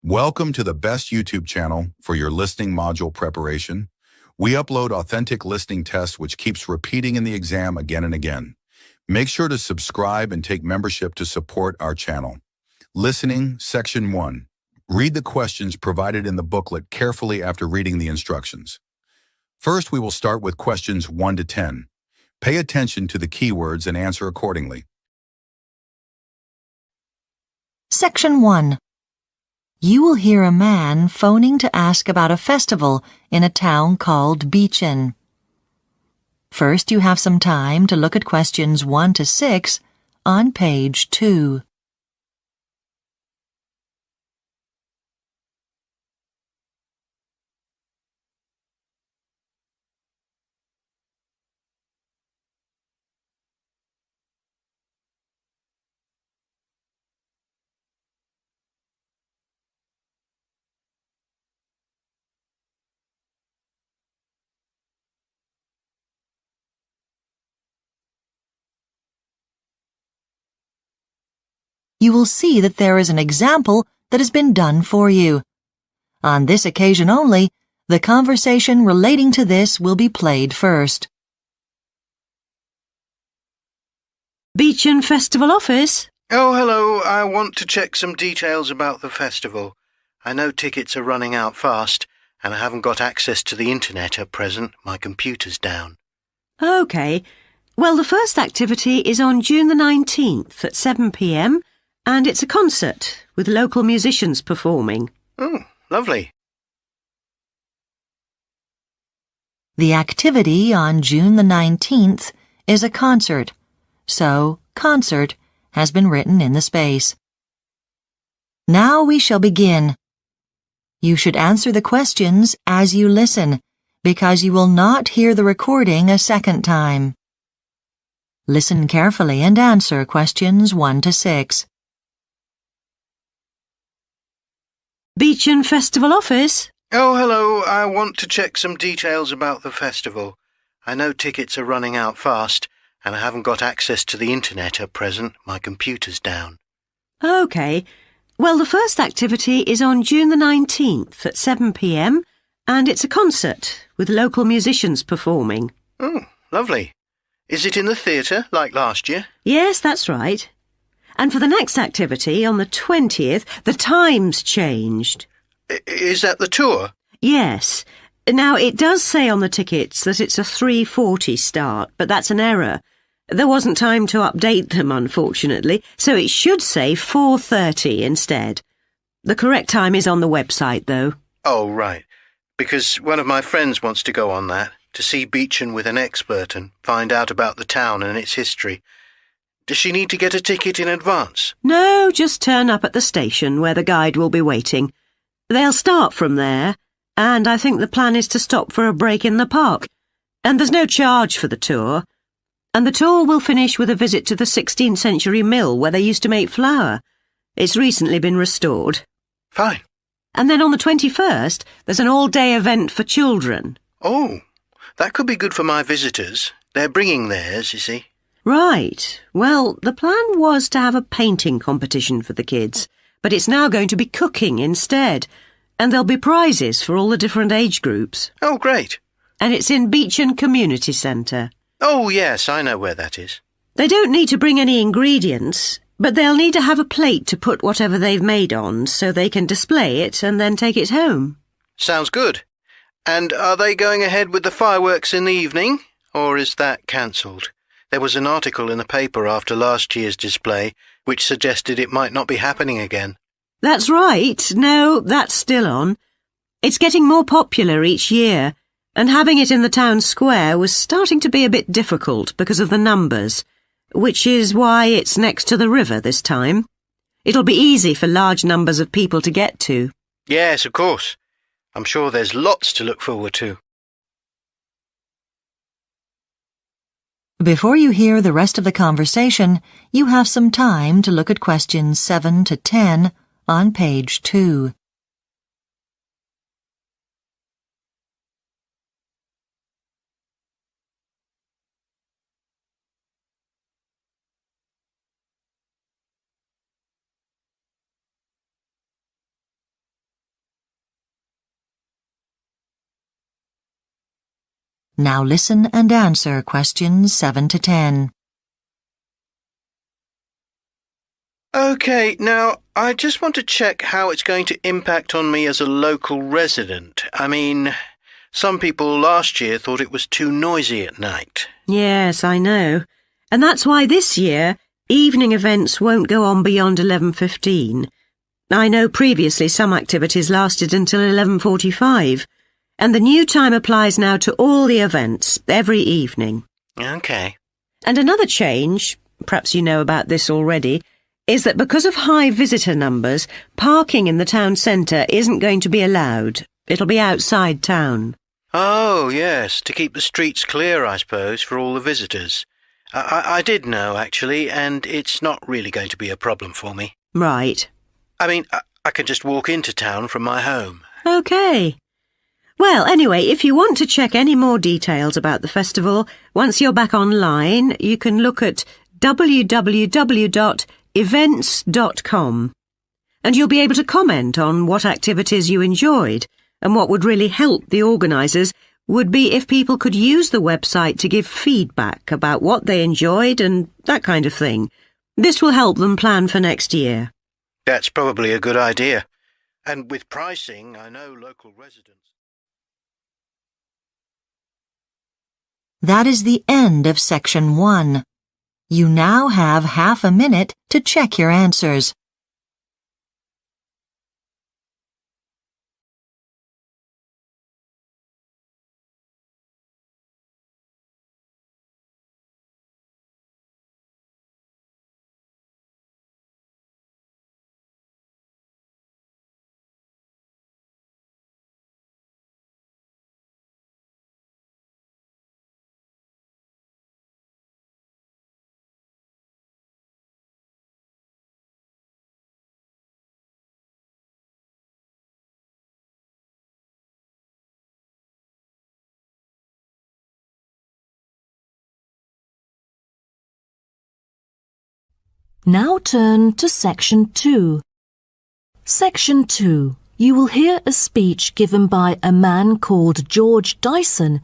Welcome to the best YouTube channel for your listening module preparation. We upload authentic listening tests which keeps repeating in the exam again and again. Make sure to subscribe and take membership to support our channel. Listening, Section 1. Read the questions provided in the booklet carefully after reading the instructions. First, we will start with questions 1 to 10. Pay attention to the keywords and answer accordingly. Section 1. You will hear a man phoning to ask about a festival in a town called Ielts. First, you have some time to look at questions 1 to 6 on page 2. You will see that there is an example that has been done for you. On this occasion only, the conversation relating to this will be played first. Ielts Festival Office? Oh, hello. I want to check some details about the festival. I know tickets are running out fast, and I haven't got access to the internet at present. My computer's down. OK. Well, the first activity is on June the 19th at 7 p.m, and it's a concert with local musicians performing. Oh, lovely. The activity on June the 19th is a concert, so concert has been written in the space. Now we shall begin. You should answer the questions as you listen, because you will not hear the recording a second time. Listen carefully and answer questions 1 to 6. Ielts Festival Office? Oh, hello. I want to check some details about the festival. I know tickets are running out fast, and I haven't got access to the internet at present. My computer's down. OK. Well, the first activity is on June the 19th at 7 p.m, and it's a concert with local musicians performing. Oh, lovely. Is it in the theatre, like last year? Yes, that's right. And for the next activity, on the 20th, the time's changed. Is that the tour? Yes. Now, it does say on the tickets that it's a 3:40 start, but that's an error. There wasn't time to update them, unfortunately, so it should say 4:30 instead. The correct time is on the website, though. Oh, right. Because one of my friends wants to go on that, to see Ielts with an expert and find out about the town and its history. Does she need to get a ticket in advance? No, just turn up at the station where the guide will be waiting. They'll start from there, and I think the plan is to stop for a break in the park. And there's no charge for the tour. And the tour will finish with a visit to the 16th century mill where they used to make flour. It's recently been restored. Fine. And then on the 21st, there's an all-day event for children. Oh, that could be good for my visitors. They're bringing theirs, you see. Right. Well, the plan was to have a painting competition for the kids, but it's now going to be cooking instead, and there'll be prizes for all the different age groups. Oh, great. And it's in Ielts Community Centre. Oh, yes, I know where that is. They don't need to bring any ingredients, but they'll need to have a plate to put whatever they've made on so they can display it and then take it home. Sounds good. And are they going ahead with the fireworks in the evening, or is that cancelled? There was an article in the paper after last year's display which suggested it might not be happening again. That's right. No, that's still on. It's getting more popular each year, and having it in the town square was starting to be a bit difficult because of the numbers, which is why it's next to the river this time. It'll be easy for large numbers of people to get to. Yes, of course. I'm sure there's lots to look forward to. Before you hear the rest of the conversation, you have some time to look at questions 7 to 10 on page 2. Now listen and answer questions 7 to 10. OK, now, I just want to check how it's going to impact on me as a local resident. I mean, some people last year thought it was too noisy at night. Yes, I know. And that's why this year, evening events won't go on beyond 11:15. I know previously some activities lasted until 11:45, and the new time applies now to all the events, every evening. OK. And another change, perhaps you know about this already, is that because of high visitor numbers, parking in the town centre isn't going to be allowed. It'll be outside town. Oh, yes, to keep the streets clear, I suppose, for all the visitors. I did know, actually, and it's not really going to be a problem for me. Right. I mean, I can just walk into town from my home. OK. Well, anyway, if you want to check any more details about the festival, once you're back online, you can look at www.events.com. And you'll be able to comment on what activities you enjoyed, and what would really help the organisers would be if people could use the website to give feedback about what they enjoyed and that kind of thing. This will help them plan for next year. That's probably a good idea. And with pricing, I know local residents... That is the end of Section 1. You now have half a minute to check your answers. Now turn to Section 2. Section 2. You will hear a speech given by a man called George Dyson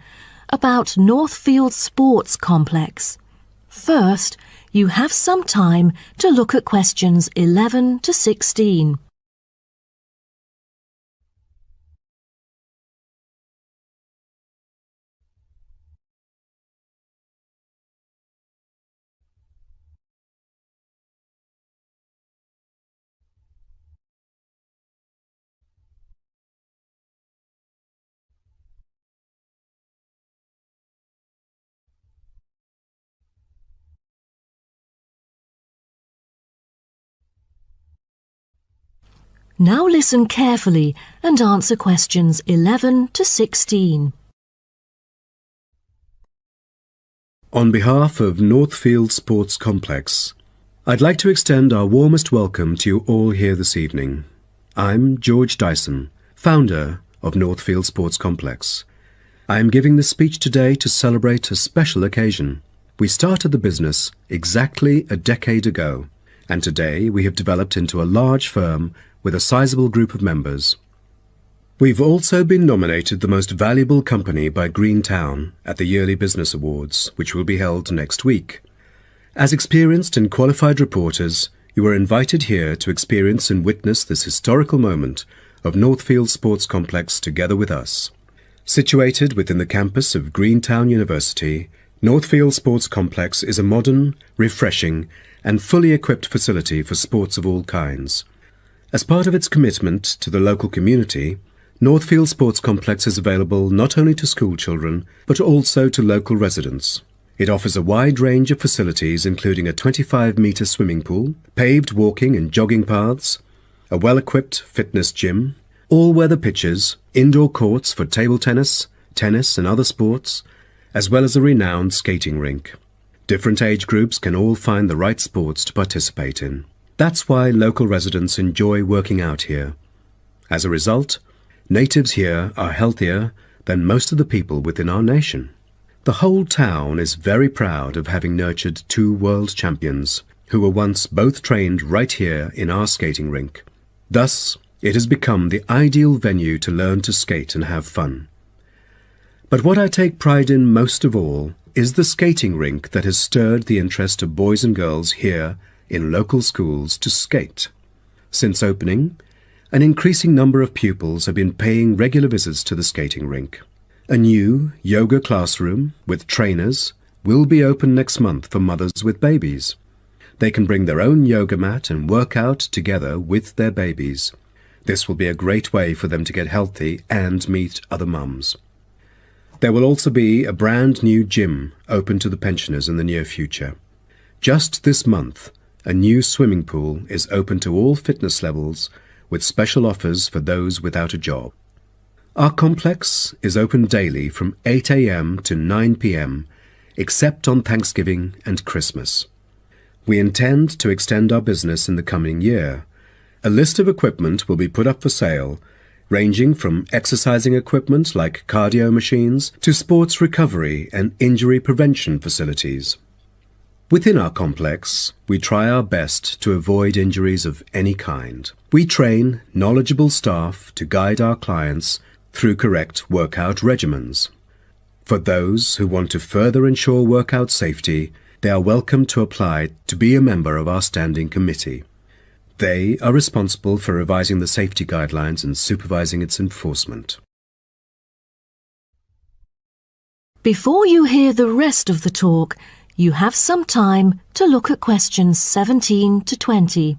about Northfield Sports Complex. First, you have some time to look at questions 11 to 16. Now listen carefully and answer questions 11 to 16. On behalf of Northfield Sports Complex, I'd like to extend our warmest welcome to you all here this evening. I'm George Dyson, founder of Northfield Sports Complex. I am giving this speech today to celebrate a special occasion. We started the business exactly a decade ago, and today we have developed into a large firm with a sizable group of members. We've also been nominated the most valuable company by Greentown at the Yearly Business Awards, which will be held next week. As experienced and qualified reporters, you are invited here to experience and witness this historical moment of Northfield Sports Complex together with us. Situated within the campus of Greentown University, Northfield Sports Complex is a modern, refreshing, and fully equipped facility for sports of all kinds. As part of its commitment to the local community, Northfield Sports Complex is available not only to school children, but also to local residents. It offers a wide range of facilities including a 25-metre swimming pool, paved walking and jogging paths, a well-equipped fitness gym, all-weather pitches, indoor courts for table tennis, tennis and other sports, as well as a renowned skating rink. Different age groups can all find the right sports to participate in. That's why local residents enjoy working out here. As a result, natives here are healthier than most of the people within our nation. The whole town is very proud of having nurtured two world champions who were once both trained right here in our skating rink. Thus, it has become the ideal venue to learn to skate and have fun. But what I take pride in most of all is the skating rink that has stirred the interest of boys and girls here in local schools to skate. Since opening, an increasing number of pupils have been paying regular visits to the skating rink. A new yoga classroom with trainers will be open next month for mothers with babies. They can bring their own yoga mat and work out together with their babies. This will be a great way for them to get healthy and meet other mums. There will also be a brand new gym open to the pensioners in the near future. Just this month, a new swimming pool is open to all fitness levels with special offers for those without a job. Our complex is open daily from 8 a.m. to 9 p.m., except on Thanksgiving and Christmas. We intend to extend our business in the coming year. A list of equipment will be put up for sale, ranging from exercising equipment like cardio machines to sports recovery and injury prevention facilities. Within our complex, we try our best to avoid injuries of any kind. We train knowledgeable staff to guide our clients through correct workout regimens. For those who want to further ensure workout safety, they are welcome to apply to be a member of our standing committee. They are responsible for revising the safety guidelines and supervising its enforcement. Before you hear the rest of the talk, you have some time to look at questions 17 to 20.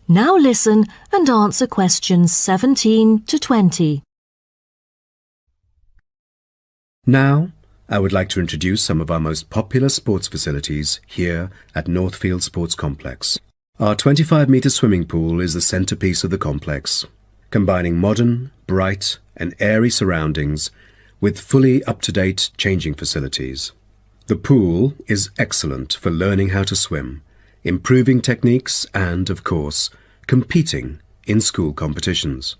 Now listen and answer questions 17 to 20. Now, I would like to introduce some of our most popular sports facilities here at Northfield Sports Complex. Our 25-metre swimming pool is the centrepiece of the complex, combining modern, bright and airy surroundings with fully up-to-date changing facilities. The pool is excellent for learning how to swim, improving techniques and, of course, competing in school competitions.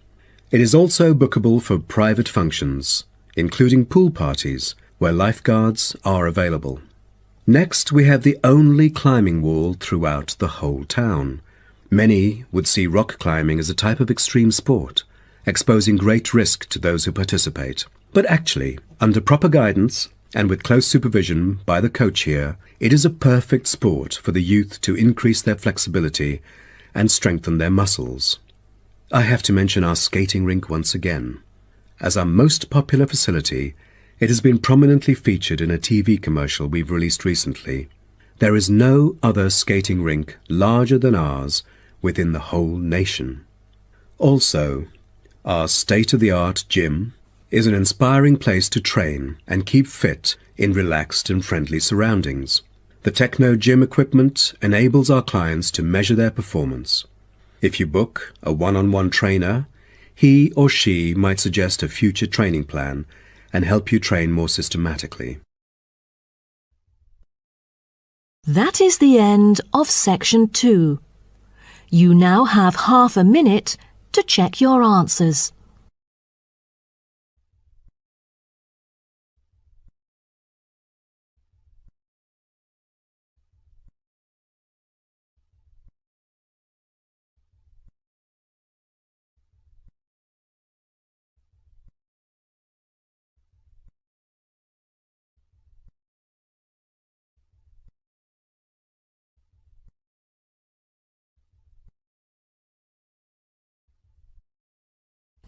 It is also bookable for private functions, including pool parties where lifeguards are available. Next, we have the only climbing wall throughout the whole town. Many would see rock climbing as a type of extreme sport, exposing great risk to those who participate. But actually, under proper guidance and with close supervision by the coach here, it is a perfect sport for the youth to increase their flexibility and strengthen their muscles. I have to mention our skating rink once again. As our most popular facility, it has been prominently featured in a TV commercial we've released recently. There is no other skating rink larger than ours within the whole nation. Also, our state-of-the-art gym is an inspiring place to train and keep fit in relaxed and friendly surroundings. The Techno gym equipment enables our clients to measure their performance. If you book a one-on-one trainer, he or she might suggest a future training plan and help you train more systematically. That is the end of section 2. You now have half a minute to check your answers.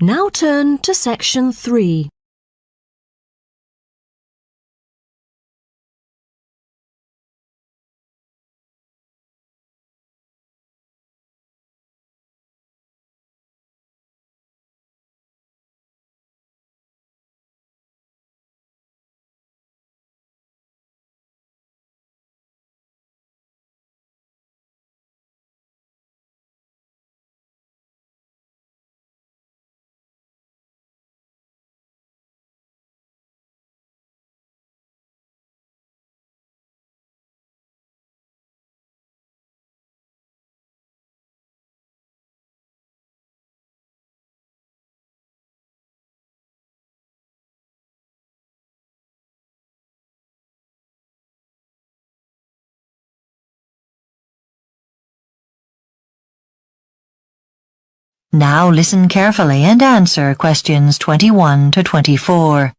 Now turn to section 3. Now listen carefully and answer questions 21 to 24.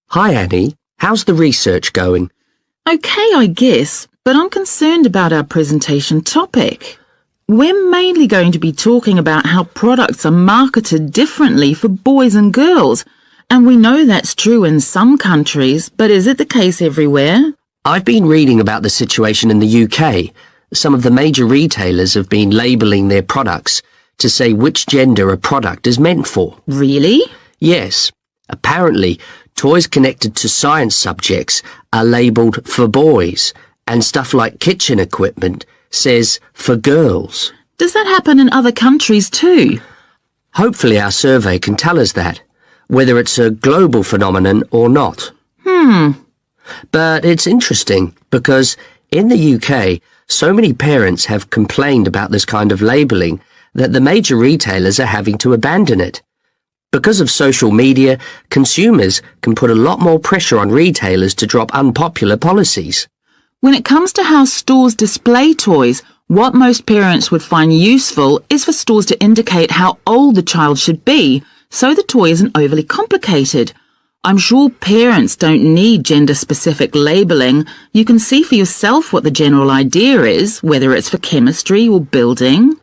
Hi, Annie. How's the research going? Okay, I guess, but I'm concerned about our presentation topic. We're mainly going to be talking about how products are marketed differently for boys and girls, and we know that's true in some countries, but is it the case everywhere? I've been reading about the situation in the UK. Some of the major retailers have been labelling their products to say which gender a product is meant for. Really? Yes. Apparently, toys connected to science subjects are labelled for boys, and stuff like kitchen equipment says for girls. Does that happen in other countries too? Hopefully our survey can tell us that, whether it's a global phenomenon or not. But it's interesting because in the UK, so many parents have complained about this kind of labelling that the major retailers are having to abandon it. Because of social media, consumers can put a lot more pressure on retailers to drop unpopular policies. When it comes to how stores display toys, what most parents would find useful is for stores to indicate how old the child should be, so the toy isn't overly complicated. I'm sure parents don't need gender-specific labelling. You can see for yourself what the general idea is, whether it's for chemistry or building.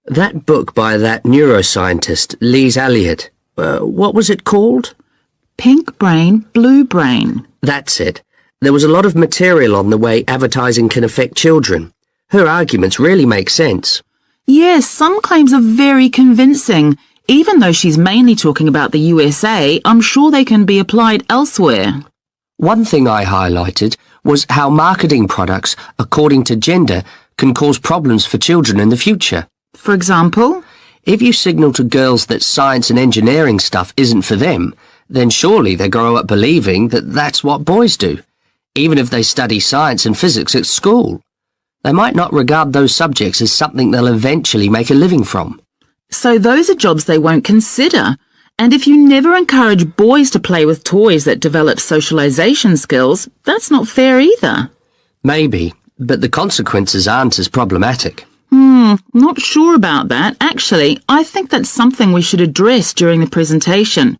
That book by that neuroscientist, Lise Elliott, what was it called? Pink brain, blue brain. That's it. There was a lot of material on the way advertising can affect children. Her arguments really make sense. Yes, some claims are very convincing. Even though she's mainly talking about the USA, I'm sure they can be applied elsewhere. One thing I highlighted was how marketing products according to gender can cause problems for children in the future. For example? If you signal to girls that science and engineering stuff isn't for them, then surely they grow up believing that that's what boys do, even if they study science and physics at school. They might not regard those subjects as something they'll eventually make a living from. So those are jobs they won't consider. And if you never encourage boys to play with toys that develop socialization skills, that's not fair either. Maybe, but the consequences aren't as problematic. Not sure about that. Actually, I think that's something we should address during the presentation.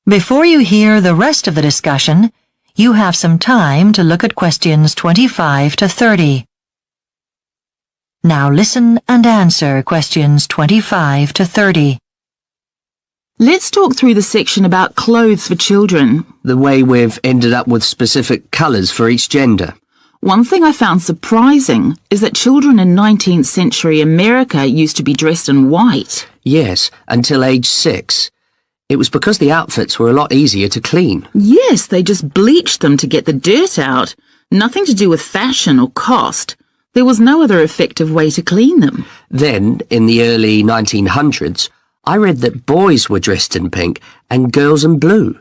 Before you hear the rest of the discussion, you have some time to look at questions 25 to 30. Now listen and answer questions 25 to 30. Let's talk through the section about clothes for children. The way we've ended up with specific colours for each gender. One thing I found surprising is that children in 19th century America used to be dressed in white. Yes, until age 6. It was because the outfits were a lot easier to clean. Yes, they just bleached them to get the dirt out. Nothing to do with fashion or cost. There was no other effective way to clean them. Then, in the early 1900s, I read that boys were dressed in pink and girls in blue.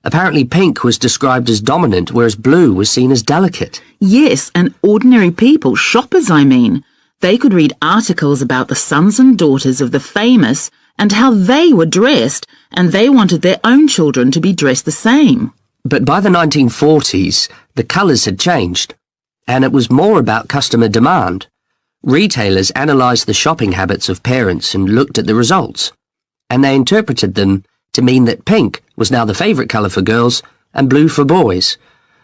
Apparently pink was described as dominant, whereas blue was seen as delicate. Yes, and ordinary people, shoppers I mean. They could read articles about the sons and daughters of the famous and how they were dressed, and they wanted their own children to be dressed the same. But by the 1940s, the colours had changed, and it was more about customer demand. Retailers analysed the shopping habits of parents and looked at the results, and they interpreted them to mean that pink was now the favourite colour for girls and blue for boys.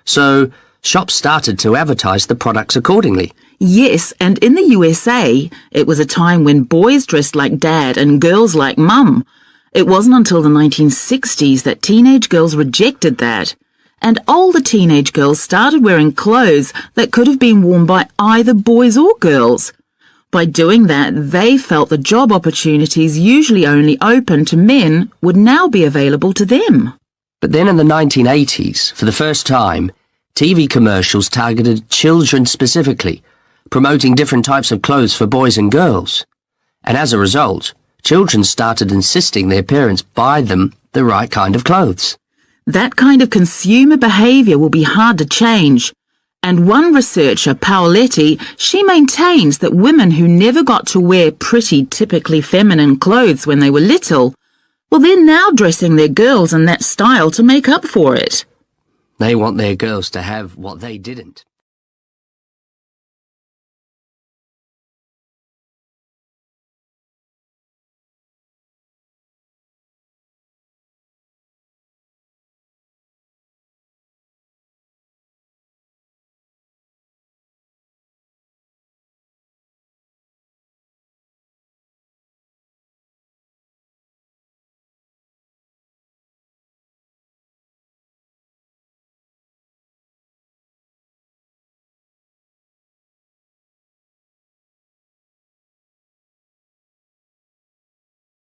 So shops started to advertise the products accordingly. Yes, and in the USA, it was a time when boys dressed like dad and girls like mum. It wasn't until the 1960s that teenage girls rejected that, and older teenage girls started wearing clothes that could have been worn by either boys or girls. By doing that, they felt the job opportunities usually only open to men would now be available to them. But then in the 1980s, for the first time, TV commercials targeted children specifically, promoting different types of clothes for boys and girls. And as a result, children started insisting their parents buy them the right kind of clothes. That kind of consumer behaviour will be hard to change. And one researcher, Paoletti, she maintains that women who never got to wear pretty, typically feminine clothes when they were little, well, they're now dressing their girls in that style to make up for it. They want their girls to have what they didn't.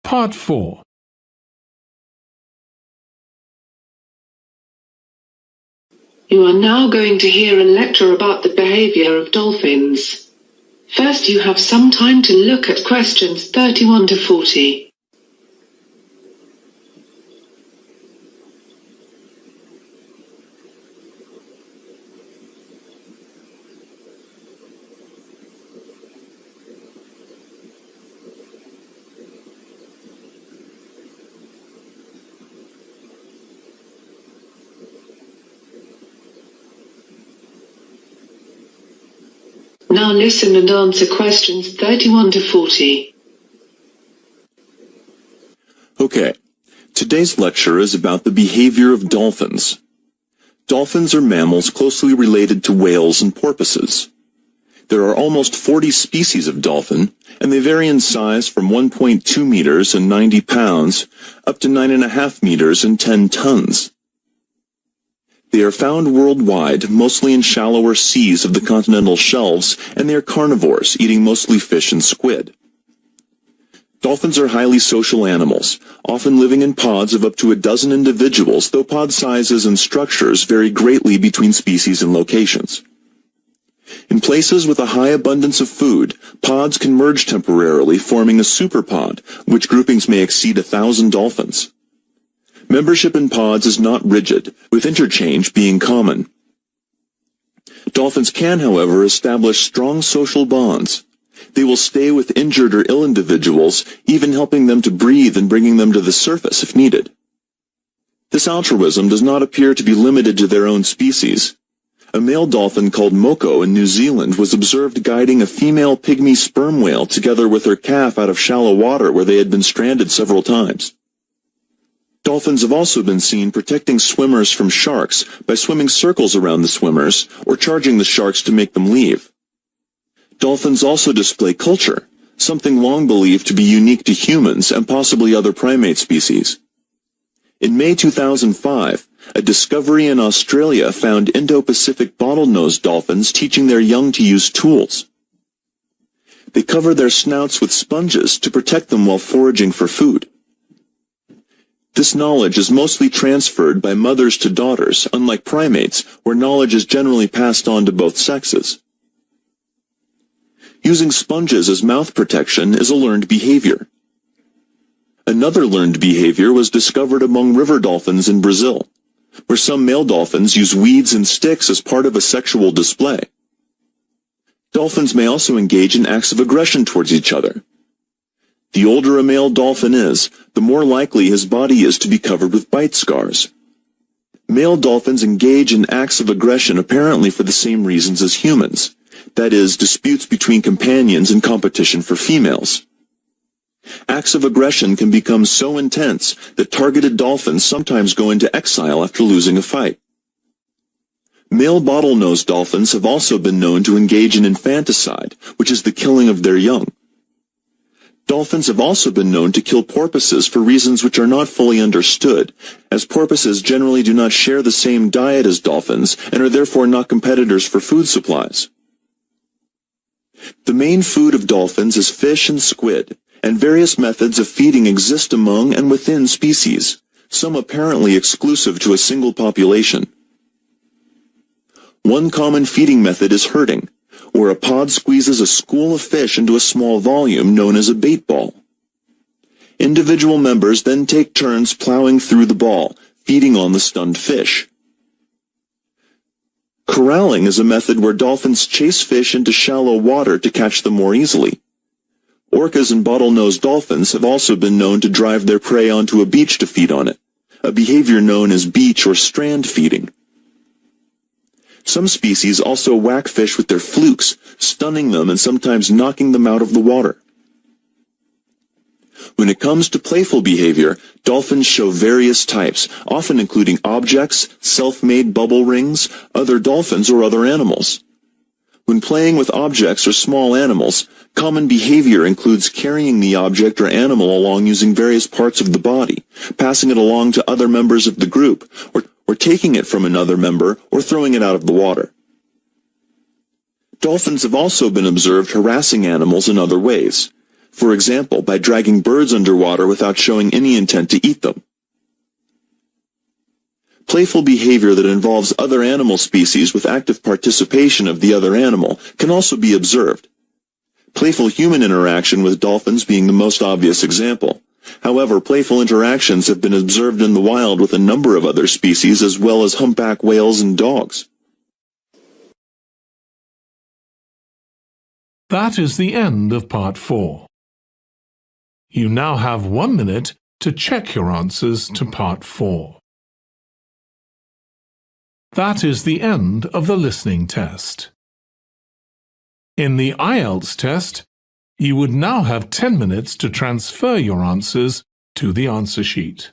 Part 4. You are now going to hear a lecture about the behavior of dolphins. First, you have some time to look at questions 31 to 40. Now listen and answer questions 31 to 40. Okay, today's lecture is about the behavior of dolphins. Dolphins are mammals closely related to whales and porpoises. There are almost 40 species of dolphin, and they vary in size from 1.2 meters and 90 pounds up to 9.5 meters and 10 tons. They are found worldwide, mostly in shallower seas of the continental shelves, and they are carnivores, eating mostly fish and squid. Dolphins are highly social animals, often living in pods of up to a dozen individuals, though pod sizes and structures vary greatly between species and locations. In places with a high abundance of food, pods can merge temporarily, forming a superpod, which groupings may exceed 1,000 dolphins. Membership in pods is not rigid, with interchange being common. Dolphins can, however, establish strong social bonds. They will stay with injured or ill individuals, even helping them to breathe and bringing them to the surface if needed. This altruism does not appear to be limited to their own species. A male dolphin called Moko in New Zealand was observed guiding a female pygmy sperm whale together with her calf out of shallow water where they had been stranded several times. Dolphins have also been seen protecting swimmers from sharks by swimming circles around the swimmers or charging the sharks to make them leave. Dolphins also display culture, something long believed to be unique to humans and possibly other primate species. In May 2005, a discovery in Australia found Indo-Pacific bottlenose dolphins teaching their young to use tools. They cover their snouts with sponges to protect them while foraging for food. This knowledge is mostly transferred by mothers to daughters, unlike primates, where knowledge is generally passed on to both sexes. Using sponges as mouth protection is a learned behavior. Another learned behavior was discovered among river dolphins in Brazil, where some male dolphins use weeds and sticks as part of a sexual display. Dolphins may also engage in acts of aggression towards each other. The older a male dolphin is, the more likely his body is to be covered with bite scars. Male dolphins engage in acts of aggression apparently for the same reasons as humans, that is, disputes between companions and competition for females. Acts of aggression can become so intense that targeted dolphins sometimes go into exile after losing a fight. Male bottlenose dolphins have also been known to engage in infanticide, which is the killing of their young. Dolphins have also been known to kill porpoises for reasons which are not fully understood, as porpoises generally do not share the same diet as dolphins and are therefore not competitors for food supplies. The main food of dolphins is fish and squid, and various methods of feeding exist among and within species, some apparently exclusive to a single population. One common feeding method is herding, where a pod squeezes a school of fish into a small volume known as a bait ball. Individual members then take turns plowing through the ball, feeding on the stunned fish. Corralling is a method where dolphins chase fish into shallow water to catch them more easily. Orcas and bottlenose dolphins have also been known to drive their prey onto a beach to feed on it, a behavior known as beach or strand feeding. Some species also whack fish with their flukes, stunning them and sometimes knocking them out of the water. When it comes to playful behavior, dolphins show various types, often including objects, self-made bubble rings, other dolphins, or other animals. When playing with objects or small animals, common behavior includes carrying the object or animal along using various parts of the body, passing it along to other members of the group, or taking it from another member or throwing it out of the water. Dolphins have also been observed harassing animals in other ways. for example by dragging birds underwater without showing any intent to eat them. Playful behavior that involves other animal species with active participation of the other animal can also be observed. Playful human interaction with dolphins being the most obvious example. However, playful interactions have been observed in the wild with a number of other species as well as humpback whales and dogs. That is the end of part 4. You now have 1 minute to check your answers to part 4. That is the end of the listening test. In the Ielts test, you would now have 10 minutes to transfer your answers to the answer sheet.